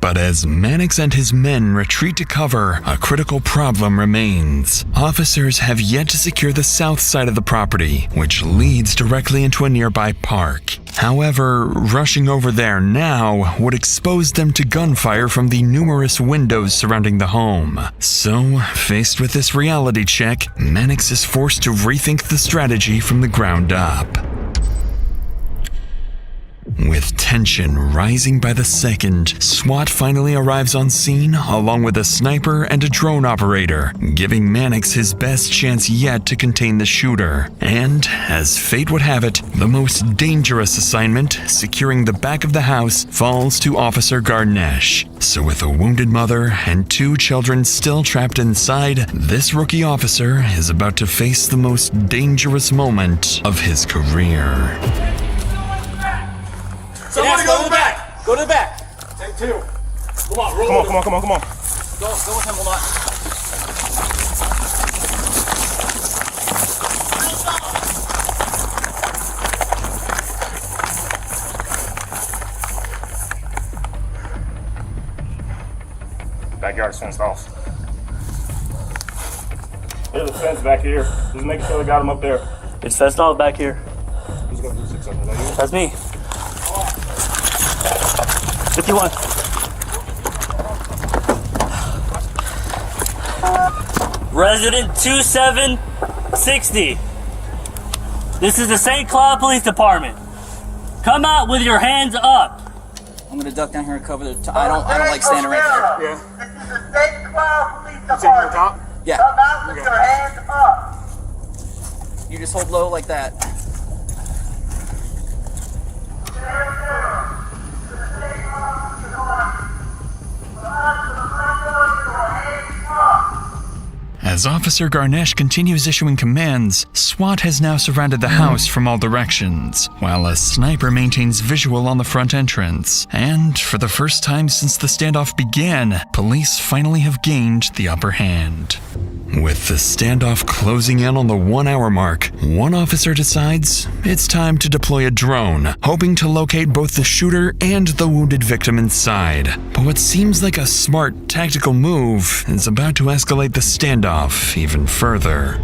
But as Mannix and his men retreat to cover, a critical problem remains. Officers have yet to secure the south side of the property, which leads directly into a nearby park. However, rushing over there now would expose them to gunfire from the numerous windows surrounding the home. So, faced with this reality check, Mannix is forced to rethink the strategy from the ground up. With tension rising by the second, SWAT finally arrives on scene along with a sniper and a drone operator, giving Mannix his best chance yet to contain the shooter. And, as fate would have it, the most dangerous assignment, securing the back of the house, falls to Officer Garnesh. So with a wounded mother and 2 children still trapped inside, this rookie officer is about to face the most dangerous moment of his career. Somebody go to the back. Go to the back. Take 2. Come on, roll. Come on. Go with him, hold on. Backyard's fenced off. There's a fence back here. Just making sure they got him up there. It's fenced off back here. Who's going to do 600? Is that you? That's me. 51. Resident 2760. This is the St. Cloud Police Department. Come out with your hands up. I'm gonna duck down here and cover the. I don't like standing right there. Yeah. This is the St. Cloud Police You taking the top? Department. Yeah. Come out with your hands up. You just hold low like that. As Officer Garnesh continues issuing commands, SWAT has now surrounded the house from all directions, while a sniper maintains visual on the front entrance. And for the first time since the standoff began, police finally have gained the upper hand. With the standoff closing in on the 1-hour mark, one officer decides it's time to deploy a drone, hoping to locate both the shooter and the wounded victim inside. But what seems like a smart tactical move is about to escalate the standoff even further.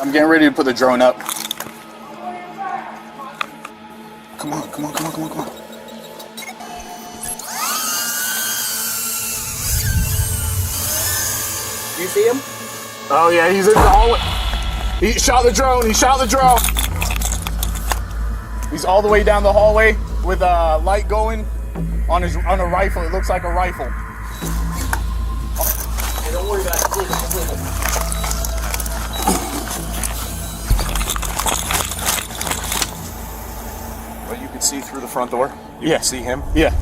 I'm getting ready to put the drone up. Come on. You see him? Oh yeah, he's in the hallway. He shot the drone. He's all the way down the hallway with a light going on a rifle. It looks like a rifle. Hey, don't worry about it. Leave it. But you can see through the front door. You can see him. Yeah.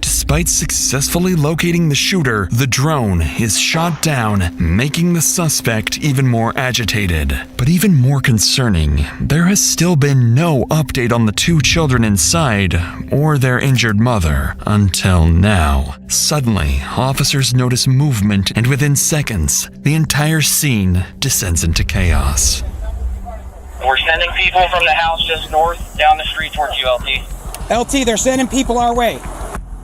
Despite successfully locating the shooter, the drone is shot down, making the suspect even more agitated. But even more concerning, there has still been no update on the 2 children inside or their injured mother until now. Suddenly, officers notice movement, and within seconds, the entire scene descends into chaos. We're sending people from the house just north down the street towards ULT. LT, they're sending people our way.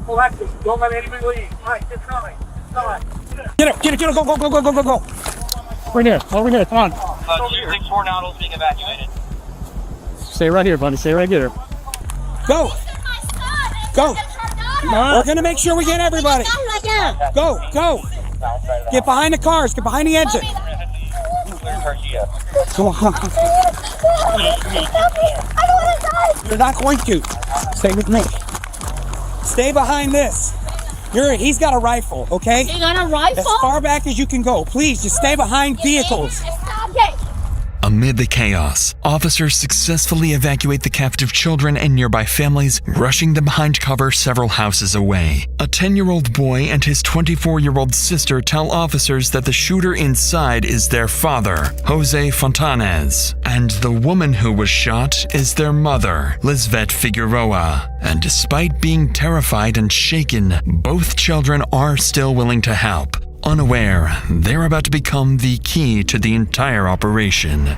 Alexis, don't let anybody leave. All right, get coming. Get it, go. Right here, over here, come on. 264 Nautilus being evacuated. Stay right here, buddy, stay right here. Go. We're gonna make sure we get everybody. Go. Get behind the cars, get behind the engine. Come on. You're not going to. Stay with me. Stay behind this. He's got a rifle, okay? You got a rifle? As far back as you can go. Please, just stay behind vehicles. A Amid the chaos, officers successfully evacuate the captive children and nearby families, rushing them behind cover several houses away. A 10-year-old boy and his 24-year-old sister tell officers that the shooter inside is their father, Jose Fontanez, and the woman who was shot is their mother, Lisbeth Figueroa. And despite being terrified and shaken, both children are still willing to help, unaware they're about to become the key to the entire operation.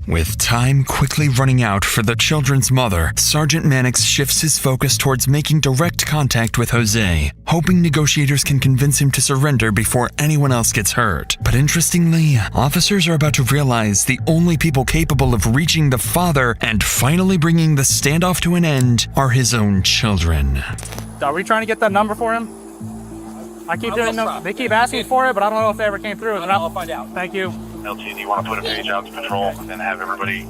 With time quickly running out for the children's mother, Sergeant Mannix shifts his focus towards making direct contact with Jose, hoping negotiators can convince him to surrender before anyone else gets hurt. But interestingly, officers are about to realize the only people capable of reaching the father and finally bringing the standoff to an end are his own children. Are we trying to get that number for him? I keep doing no. They keep asking for it, but I don't know if they ever came through. I'll find out. Thank you. LT, do you want to put a page out to patrol and have everybody?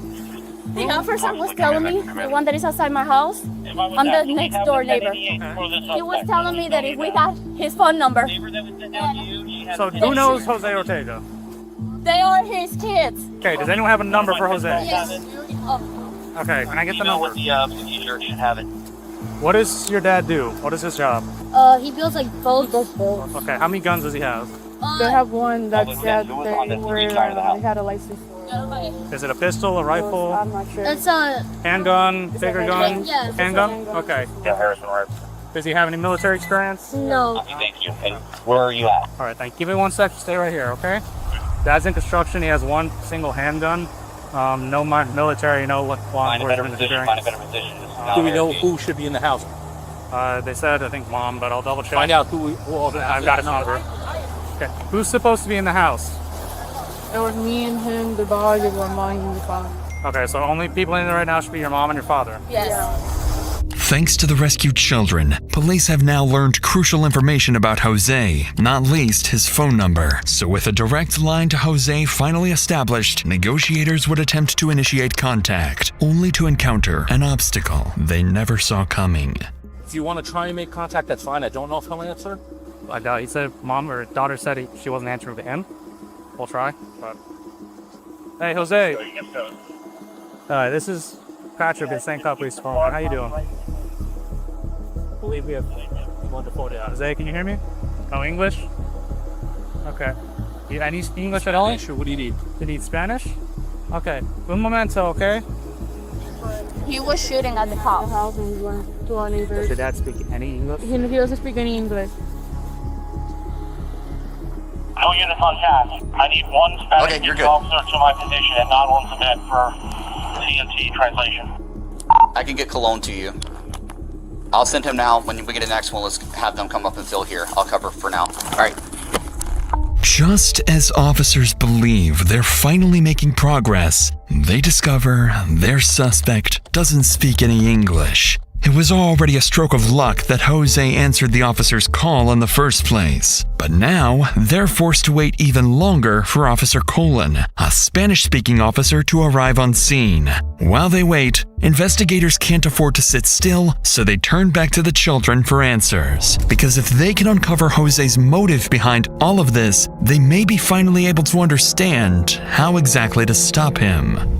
The officer was telling me, the one that is outside my house, I'm the next door neighbor. He was telling me that if we got his phone number. So who knows Jose Ortega? They are his kids. Okay, does anyone have a number for Jose? Yes. Okay, can I get the number? T-shirt should have it. What does your dad do? What is his job? He builds like boats. Okay, how many guns does he have? They have one that said they had a license for. Is it a pistol, a rifle? I'm not sure. It's a Handgun, bigger gun? Yes. Handgun? Okay. Yeah, Harrison, right. Does he have any military experience? no. Thank you. And where are you at? All right, thank you. Give me 1 sec. Stay right here, okay? Dad's in construction. He has one single handgun. No military, no law Find a better enforcement position. experience. Find a better position. Do we know who should be in the house? They said, I think mom, but I'll double check. Find out who. I've got his number. Okay. Who's supposed to be in the house? It was me and him, the dog, and my mom and the father. Okay, so only people in there right now should be your mom and your father. Yes. Thanks to the rescued children, police have now learned crucial information about Jose, not least his phone number. So with a direct line to Jose finally established, negotiators would attempt to initiate contact, only to encounter an obstacle they never saw coming. If you want to try and make contact, that's fine. I don't know if he'll answer. I doubt. He said mom or daughter said she wasn't answering to him. We'll try. But hey, Jose. This is Patrick in St. Cloud Police Department. How you doing? I believe we have one to photo out. Jose, can you hear me? Oh, English? Okay. Any English at all? Sure. What do you need? You need Spanish? Okay. Un momento, okay? He was shooting at the house. House and we went to our neighbors. Does your dad speak any English? He doesn't speak any English. No units on task. I need one Spanish Okay, you're good. officer to my position and not one submit for CMT translation. I can get Cologne to you. I'll send him now. When we get the next one, let's have them come up and fill here. I'll cover for now. All right. Just as officers believe they're finally making progress, they discover their suspect doesn't speak any English. It was already a stroke of luck that Jose answered the officer's call in the first place. But now, they're forced to wait even longer for Officer Colon, a Spanish-speaking officer, to arrive on scene. While they wait, investigators can't afford to sit still, so they turn back to the children for answers. Because if they can uncover Jose's motive behind all of this, they may be finally able to understand how exactly to stop him.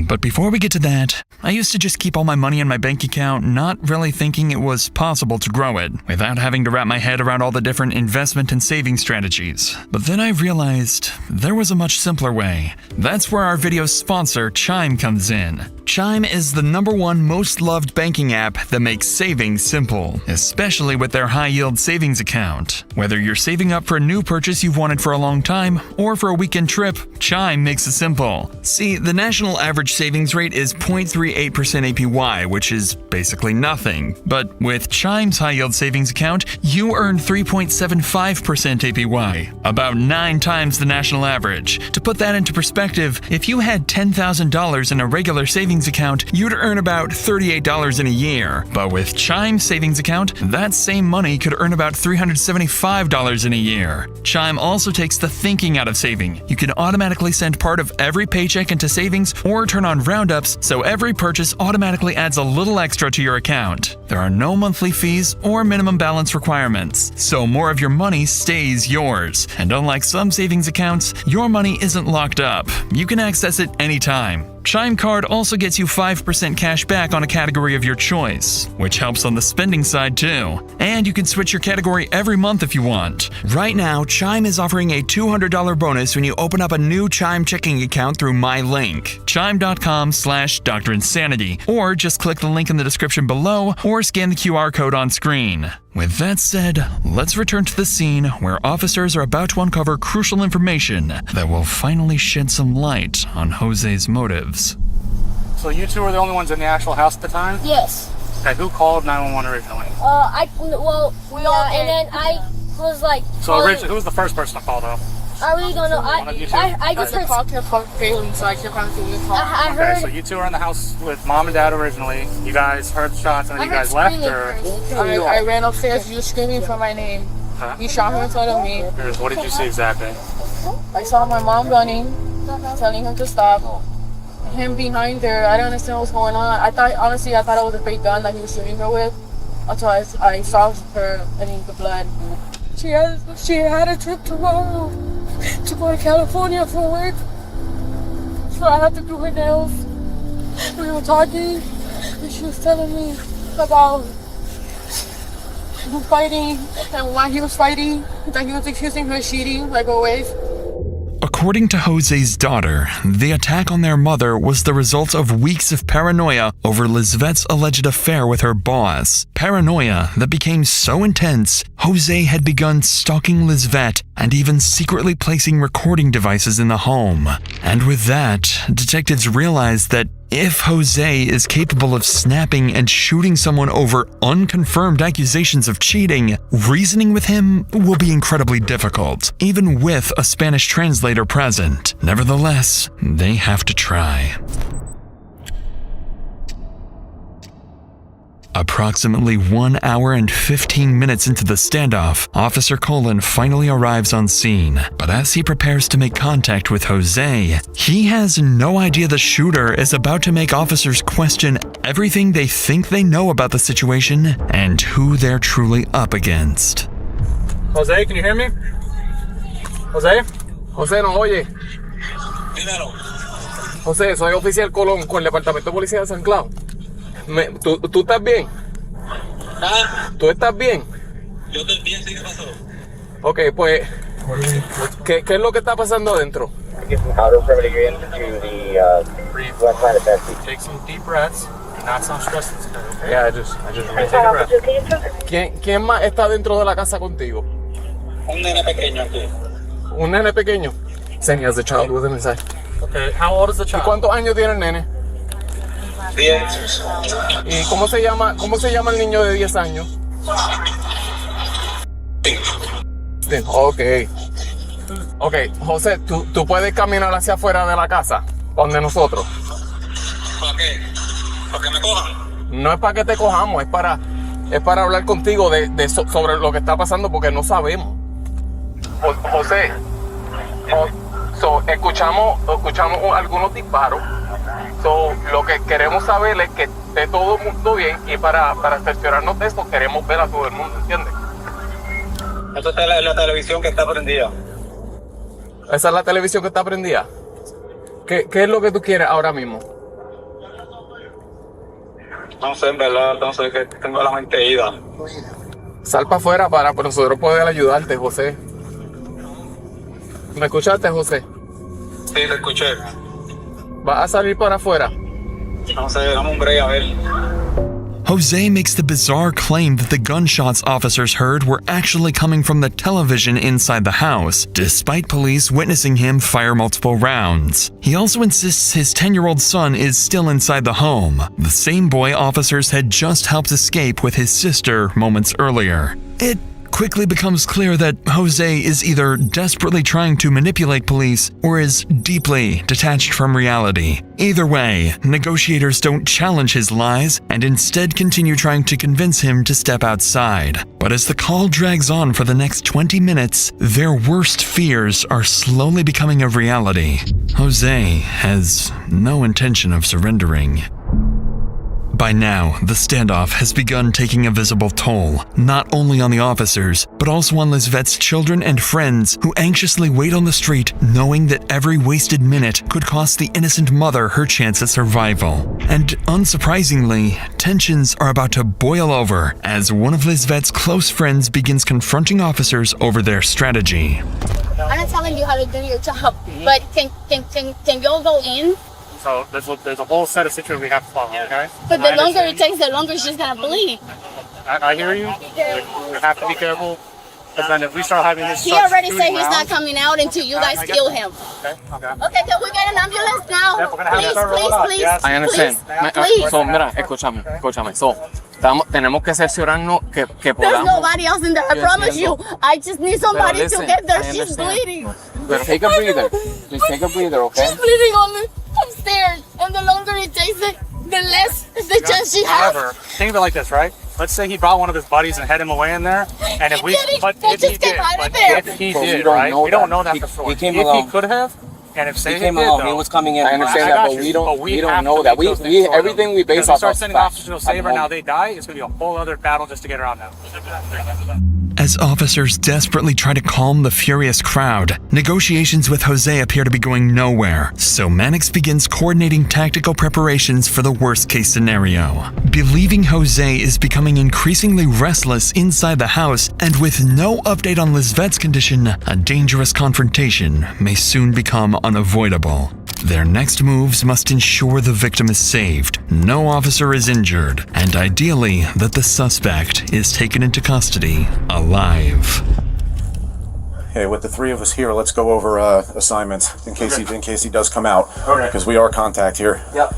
But before we get to that, I used to just keep all my money in my bank account, not really thinking it was possible to grow it, without having to wrap my head around all the different investment and saving strategies. But then I realized there was a much simpler way. That's where our video's sponsor, Chime, comes in. Chime is the #1 most loved banking app that makes saving simple, especially with their high-yield savings account. Whether you're saving up for a new purchase you've wanted for a long time, or for a weekend trip, Chime makes it simple. See, the national average savings rate is 0.38% APY, which is basically nothing. But with Chime's high-yield savings account, you earn 3.75% APY, about 9 times the national average. To put that into perspective, if you had $10,000 in a regular savings account, you'd earn about $38 in a year. But with Chime's savings account, that same money could earn about $375 in a year. Chime also takes the thinking out of saving. You can automatically send part of every paycheck into savings or or turn on roundups so every purchase automatically adds a little extra to your account. There are no monthly fees or minimum balance requirements, so more of your money stays yours. And unlike some savings accounts, your money isn't locked up. You can access it anytime. Chime Card also gets you 5% cash back on a category of your choice, which helps on the spending side too. And you can switch your category every month if you want. Right now, Chime is offering a $200 bonus when you open up a new Chime checking account through my link, chime.com/Dr. Insanity, or just click the link in the description below or scan the QR code on screen. With that said, let's return to the scene where officers are about to uncover crucial information that will finally shed some light on Jose's motives. So you two were the only ones in the actual house at the time? Yes. Okay, who called 911 originally? We all, and then I was like. So originally, who was the first person to call though? I really don't know. I just heard. Talk to Caitlin, so I kept on doing the call. I Okay, heard. so you two were in the house with mom and dad originally. You guys heard the shots and then you guys left, or I ran upstairs. You were screaming for my name. Huh? He shot him in front of me. what did you see exactly? I saw my mom running, telling him to stop. Him behind her. I don't understand what's going on. I thought it was a fake gun that he was shooting her with. Until I saw her and the blood. She had a trip tomorrow to go to California for work. So I had to do her nails. We were talking and she was telling me about fighting, and while he was fighting, that he was accusing her of cheating, like always. According to Jose's daughter, the attack on their mother was the result of weeks of paranoia over Lizvette's alleged affair with her boss. Paranoia that became so intense, Jose had begun stalking Lizvette and even secretly placing recording devices in the home. And with that, detectives realized that if Jose is capable of snapping and shooting someone over unconfirmed accusations of cheating, reasoning with him will be incredibly difficult, even with a Spanish translator present. Nevertheless, they have to try. Approximately 1 hour and 15 minutes into the standoff, Officer Colin finally arrives on scene. But as he prepares to make contact with Jose, he has no idea the shooter is about to make officers question everything they think they know about the situation and who they're truly up against. Jose, can you hear me? Jose? José, ¿nos oye? José, soy oficial Colón con el Departamento de Policía de San Clau. ¿Tú estás bien? ¿Ah? ¿Tú estás bien? Yo estoy bien, ¿sí? ¿Qué pasó? Ok, pues, ¿qué es lo que está pasando adentro? Take some deep breaths, not some stress. Okay? Yeah, I just really take a breath. ¿Quién más está dentro de la casa contigo? Un nene pequeño aquí. ¿Un nene pequeño? Saying he has a child with him inside. Okay, how old is the ¿Y child? cuántos años tiene el nene? 10. ¿Y cómo se llama el niño de 10 años? Ok. Ok, José, ¿tú puedes caminar hacia afuera de la casa, donde nosotros? ¿Para qué? ¿Para que me cojan? No es para que te cojamos, es para hablar contigo sobre lo que está pasando, porque no sabemos. José, escuchamos algunos disparos. Lo que queremos saber es que esté todo el mundo bien, y para cerciorarnos de eso queremos ver a todo el mundo, ¿entiendes? Esta es la televisión que está prendida. Esa es la televisión que está prendida. ¿Qué es lo que tú quieres ahora mismo? No sé, en verdad, entonces que tengo la mente ida. Sal para afuera para nosotros poder ayudarte, José. ¿Me escuchaste, José? Sí, te escuché. ¿Vas a salir para afuera? No sé, dame un break a ver. Jose makes the bizarre claim that the gunshots officers heard were actually coming from the television inside the house, despite police witnessing him fire multiple rounds. He also insists his 10-year-old son is still inside the home, the same boy officers had just helped escape with his sister moments earlier. It quickly becomes clear that Jose is either desperately trying to manipulate police or is deeply detached from reality. Either way, negotiators don't challenge his lies and instead continue trying to convince him to step outside. But as the call drags on for the next 20 minutes, their worst fears are slowly becoming a reality. Jose has no intention of surrendering. By now, the standoff has begun taking a visible toll, not only on the officers, but also on Lisvette's children and friends who anxiously wait on the street, knowing that every wasted minute could cost the innocent mother her chance at survival. And unsurprisingly, tensions are about to boil over as one of Lisvette's close friends begins confronting officers over their strategy. I'm not telling you how to do your job, but can y'all go in? So there's a whole set of situations we have to follow, okay? But the longer it takes, the longer it's just gonna bleed. I hear you. We have to be careful. Because then if we start having this, he already said he's not coming out until you guys kill him. Okay. Okay, can we get an ambulance now? Please. I understand. Please. So, mira, escúchame. So, tenemos que cerciorarnos que There's podamos. nobody else in there. I promise you. I just need somebody to get there. She's bleeding. But take a breather. Just take a breather, okay? She's bleeding on the upstairs, and the longer it takes it, the less the chance she has. However, think of it like this, right? Let's say he brought one of his buddies and hid him away in there, and if we, if he did, right? We don't know that for sure. If he could have, and if say he came along, he was coming in. I understand that, but we don't know that. We everything we base off. Start sending officers to save her. Now they die. It's gonna be a whole other battle just to get her out now. As officers desperately try to calm the furious crowd, negotiations with Jose appear to be going nowhere, so Mannix begins coordinating tactical preparations for the worst-case scenario. Believing Jose is becoming increasingly restless inside the house, and with no update on Lisvette's condition, a dangerous confrontation may soon become unavoidable. Their next moves must ensure the victim is saved, no officer is injured, and ideally that the suspect is taken into custody alive. Hey, with the three of us here, let's go over assignments in case he does come out. Okay. Because we are contact here. Yep.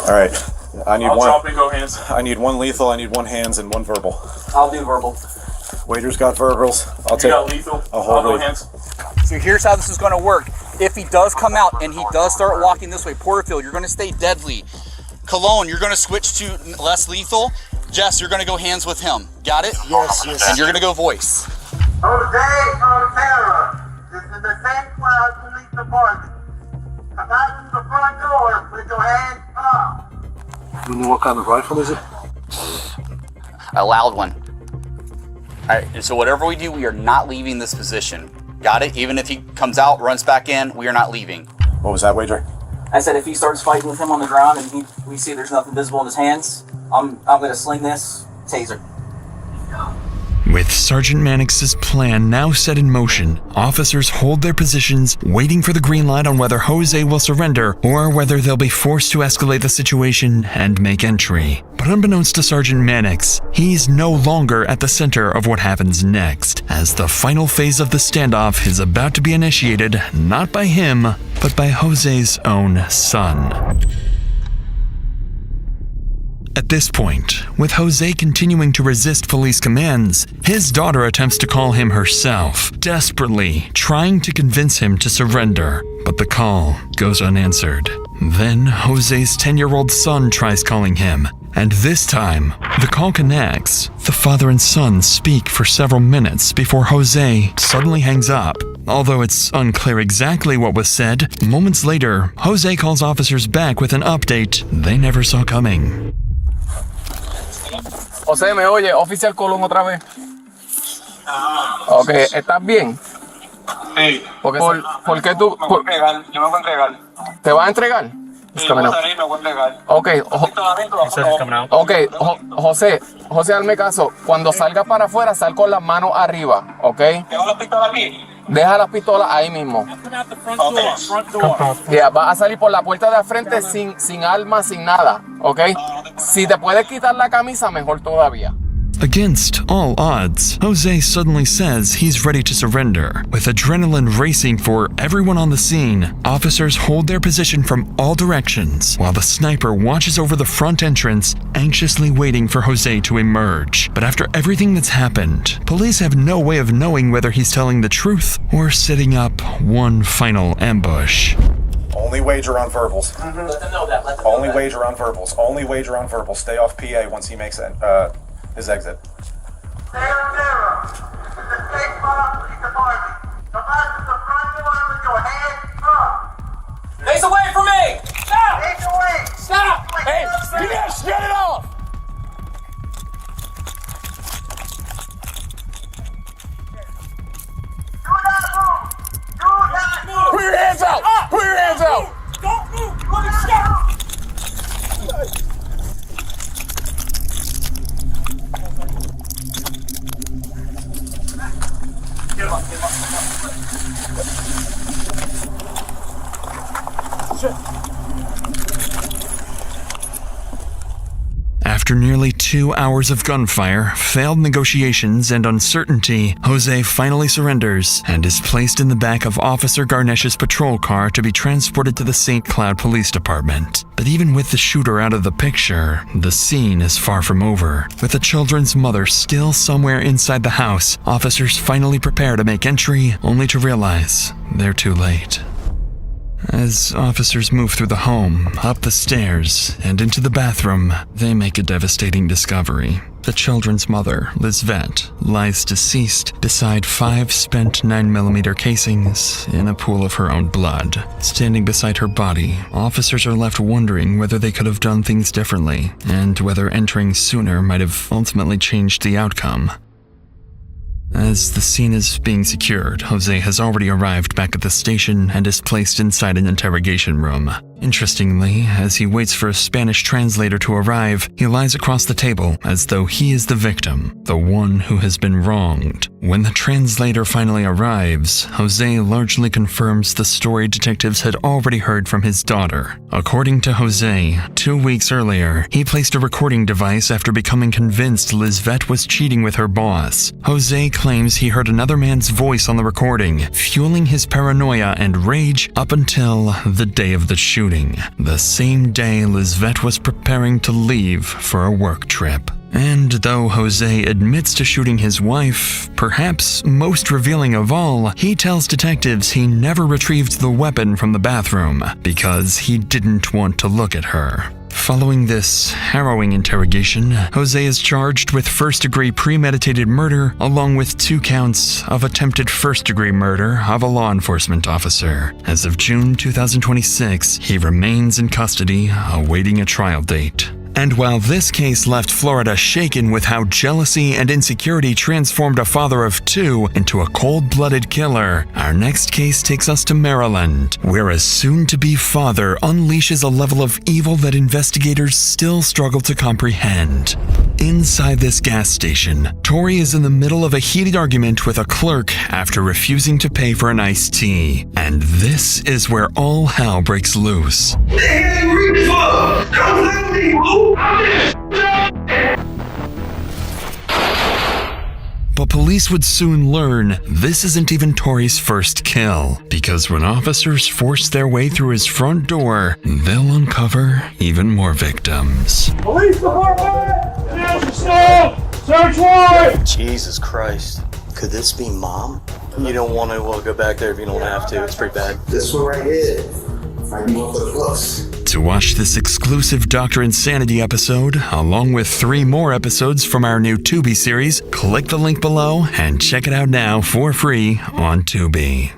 All right. I need one. Drop and go hands. I need one lethal. I need one hands and one verbal. I'll do verbal. Waiter's got verbals. I'll take. You got lethal. I'll go hands. So here's how this is going to work. If he does come out and he does start walking this way, Porterfield, you're going to stay deadly. Cologne, you're going to switch to less lethal. Jess, you're going to go hands with him. Got it? Yes. And you're going to go voice. Jose O'Tara, this is the St. Cloud Police Department. Come out to the front door with your hands up. You know what kind of rifle is it? A loud one. All right, and so whatever we do, we are not leaving this position. Got it? Even if he comes out, runs back in, we are not leaving. What was that, Wager? I said if he starts fighting with him on the ground and we see there's nothing visible in his hands, I'm going to sling this taser. With Sergeant Mannix's plan now set in motion, officers hold their positions, waiting for the green light on whether Jose will surrender or whether they'll be forced to escalate the situation and make entry. But unbeknownst to Sergeant Mannix, he's no longer at the center of what happens next, as the final phase of the standoff is about to be initiated not by him, but by Jose's own son. At this point, with Jose continuing to resist police commands, his daughter attempts to call him herself, desperately trying to convince him to surrender, but the call goes unanswered. Then Jose's 10-year-old son tries calling him, and this time, the call connects. The father and son speak for several minutes before Jose suddenly hangs up. Although it's unclear exactly what was said, moments later, Jose calls officers back with an update they never saw coming. José, ¿me oye? Oficial Colón otra vez. Ok, ¿estás bien? Sí. ¿Por qué tú...? Yo me voy a entregar. ¿Te vas a entregar? Sí, me voy a entregar. Ok, José, hazme caso. Cuando salga para afuera, sal con las manos arriba, ¿ok? ¿Tengo la pistola aquí? Deja las pistolas ahí mismo. Ya, vas a salir por la puerta de al frente sin armas, sin nada, ¿ok? Si te puedes quitar la camisa, mejor todavía. Against all odds, Jose suddenly says he's ready to surrender. With adrenaline racing for everyone on the scene, officers hold their position from all directions, while the sniper watches over the front entrance, anxiously waiting for Jose to emerge. But after everything that's happened, police have no way of knowing whether he's telling the truth or setting up one final ambush. Only wager on verbals. Let them know that. Only wager on verbals. Only wager on verbals. Stay off PA once he makes his exit. Stay on zero. This is the State Police Department. Come out to the front door with your hands up. Face away from me! Stop! Face away. Stop! Hey, you guys shut it off! Do not move. Do not move. Put your hands out! Put your hands out! Don't move. Look at stop. After nearly 2 hours of gunfire, failed negotiations, and uncertainty, Jose finally surrenders and is placed in the back of Officer Garnesh's patrol car to be transported to the St. Cloud Police Department. But even with the shooter out of the picture, the scene is far from over. With the children's mother still somewhere inside the house, officers finally prepare to make entry, only to realize they're too late. As officers move through the home, up the stairs, and into the bathroom, they make a devastating discovery. The children's mother, Lisvette, lies deceased beside 5 spent 9mm casings in a pool of her own blood. Standing beside her body, officers are left wondering whether they could have done things differently, and whether entering sooner might have ultimately changed the outcome. As the scene is being secured, Jose has already arrived back at the station and is placed inside an interrogation room. Interestingly, as he waits for a Spanish translator to arrive, he lies across the table as though he is the victim, the one who has been wronged. When the translator finally arrives, Jose largely confirms the story detectives had already heard from his daughter. According to Jose, 2 weeks earlier, he placed a recording device after becoming convinced Lisvette was cheating with her boss. Jose claims he heard another man's voice on the recording, fueling his paranoia and rage up until the day of the shooting. The same day Lisvette was preparing to leave for a work trip. And though Jose admits to shooting his wife, perhaps most revealing of all, he tells detectives he never retrieved the weapon from the bathroom because he didn't want to look at her. Following this harrowing interrogation, Jose is charged with first-degree premeditated murder along with 2 counts of attempted first-degree murder of a law enforcement officer. As of June 2026, he remains in custody, awaiting a trial date. And while this case left Florida shaken with how jealousy and insecurity transformed a father of 2 into a cold-blooded killer, our next case takes us to Maryland, where a soon-to-be father unleashes a level of evil that investigators still struggle to comprehend. Inside this gas station, Tori is in the middle of a heated argument with a clerk after refusing to pay for an iced tea. And this is where all hell breaks loose. But police would soon learn this isn't even Tori's first kill, because when officers force their way through his front door, they'll uncover even more victims. Police department! Search warrant! Jesus Christ. Could this be Mom? You don't want to go back there if you don't have to. It's pretty bad. This one right here. Find you up for the books. To watch this exclusive Dr. Insanity episode, along with 3 more episodes from our new Tubi series, click the link below and check it out now for free on Tubi.